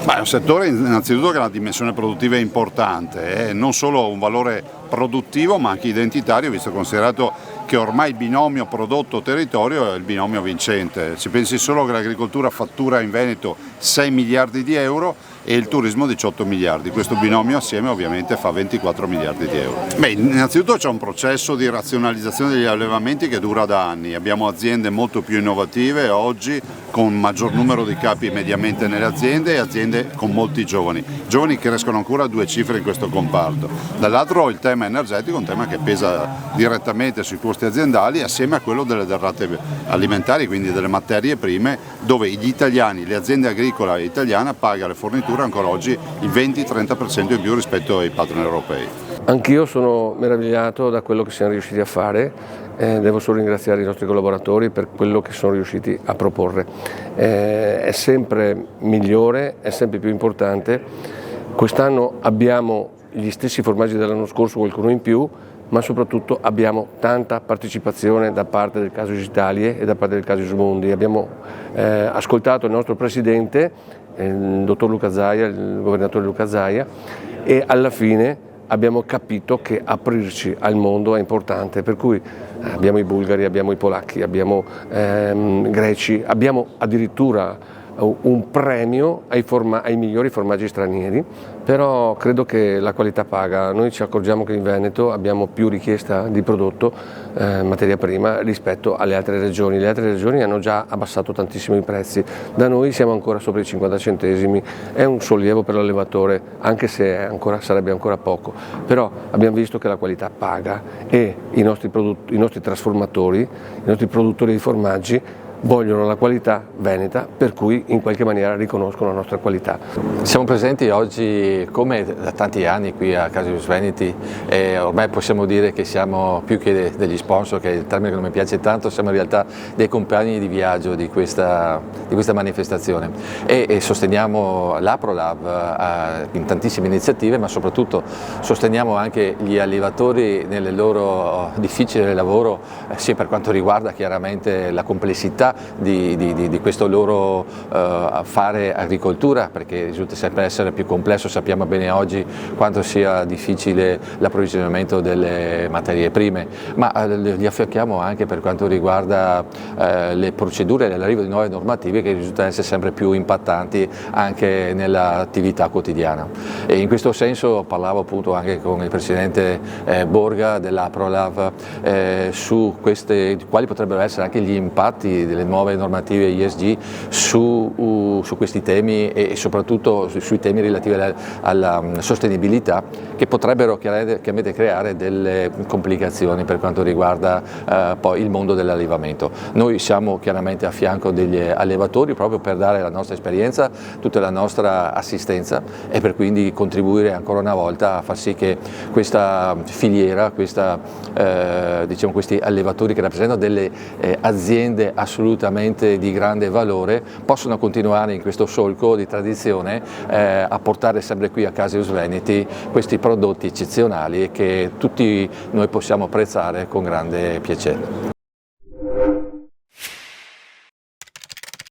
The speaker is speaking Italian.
Beh, è un settore innanzitutto che ha una dimensione produttiva importante, non solo un valore produttivo ma anche identitario, visto considerato che ormai il binomio prodotto-territorio è il binomio vincente. Si pensi solo che l'agricoltura fattura in Veneto 6 miliardi di euro e il turismo 18 miliardi, questo binomio assieme ovviamente fa 24 miliardi di euro. Beh, innanzitutto c'è un processo di razionalizzazione degli allevamenti che dura da anni, abbiamo aziende molto più innovative oggi con maggior numero di capi mediamente nelle aziende e aziende con molti giovani crescono ancora a due cifre in questo comparto. Dall'altro il tema energetico è un tema che pesa direttamente sui costi aziendali assieme a quello delle derrate alimentari, quindi delle materie prime, dove gli italiani, le aziende agricole italiane pagano le forniture ancora oggi il 20-30% in più rispetto ai partner europei. Anch'io sono meravigliato da quello che siamo riusciti a fare, devo solo ringraziare i nostri collaboratori per quello che sono riusciti a proporre. È sempre migliore, è sempre più importante. Quest'anno abbiamo gli stessi formaggi dell'anno scorso, qualcuno in più, ma soprattutto abbiamo tanta partecipazione da parte del Casus Italie e da parte del Casus Mondi. Abbiamo ascoltato il nostro presidente, il dottor Luca Zaia, il governatore Luca Zaia, e alla fine abbiamo capito che aprirci al mondo è importante, per cui abbiamo i bulgari, abbiamo i polacchi, abbiamo greci, abbiamo addirittura un premio ai migliori formaggi stranieri, però credo che la qualità paga. Noi ci accorgiamo che in Veneto abbiamo più richiesta di prodotto, materia prima, rispetto alle altre regioni. Le altre regioni hanno già abbassato tantissimo i prezzi, da noi siamo ancora sopra i 50 centesimi, è un sollievo per l'allevatore, anche se sarebbe ancora poco, però abbiamo visto che la qualità paga e i nostri trasformatori, i nostri produttori di formaggi vogliono la qualità veneta, per cui in qualche maniera riconoscono la nostra qualità. Siamo presenti oggi come da tanti anni qui a Casus Veneti e ormai possiamo dire che siamo più che degli sponsor, che è il termine che non mi piace tanto, siamo in realtà dei compagni di viaggio di questa manifestazione e sosteniamo l'APROLAV in tantissime iniziative, ma soprattutto sosteniamo anche gli allevatori nel loro difficile lavoro, sia per quanto riguarda chiaramente la complessità di questo loro fare agricoltura, perché risulta sempre essere più complesso. Sappiamo bene oggi quanto sia difficile l'approvvigionamento delle materie prime, ma li affianchiamo anche per quanto riguarda le procedure e l'arrivo di nuove normative che risultano essere sempre più impattanti anche nell'attività quotidiana. E in questo senso parlavo appunto anche con il presidente Borga dell'APROLAV su quali potrebbero essere anche gli impatti delle nuove normative ESG su questi temi e soprattutto sui temi relativi alla sostenibilità, che potrebbero chiaramente creare delle complicazioni per quanto riguarda poi il mondo dell'allevamento. Noi siamo chiaramente a fianco degli allevatori proprio per dare la nostra esperienza, tutta la nostra assistenza e per quindi contribuire ancora una volta a far sì che questa filiera, diciamo, questi allevatori che rappresentano delle aziende assolutamente di grande valore possano continuare in questo solco di tradizione a portare sempre qui a Casus Veneti questi prodotti eccezionali e che tutti noi possiamo apprezzare con grande piacere.